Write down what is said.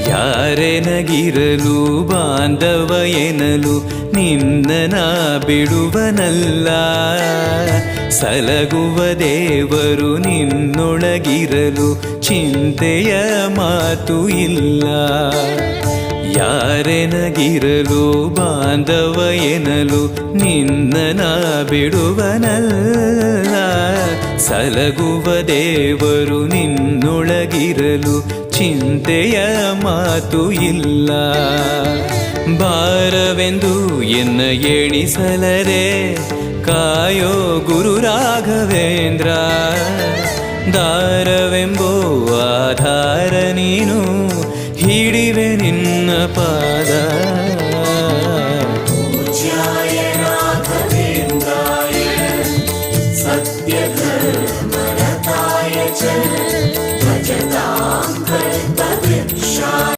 ಯಾರೆನಗಿರಲು ಬಾಂಧವ ಎನಲು ನಿನ್ನ ಬಿಡುವನಲ್ಲ. ಸಲಗುವ ದೇವರು ನಿನ್ನೊಳಗಿರಲು ಚಿಂತೆಯ ಮಾತು ಇಲ್ಲ. ಯಾರೆನಗಿರಲು ಬಾಂಧವ ಎನಲು ನಿನ್ನ ಬಿಡುವನಲ್ಲ. ಸಲಗುವ ದೇವರು ನಿನ್ನೊಳಗಿರಲು ಚಿಂತೆಯ ಮಾತು ಇಲ್ಲ. ಭಾರವೆಂದು ಎನ್ನ ಎಣಿಸಲರೆ ಕಾಯೋ ಗುರು ರಾಘವೇಂದ್ರ. ದಾರವೆಂಬೋ ಆಧಾರ ನೀನು ಹಿಡಿವೆ ನಿನ್ನ ಪಾದ. ಪೂಜ್ಯಾಯ ರಾಘವೇಂದ್ರಾಯ ಸತ್ಯ ಧರ್ಮರತಾಯ ಚ ಭಜತಾಂ ಕಲ್ಪವೃಕ್ಷಾಯ.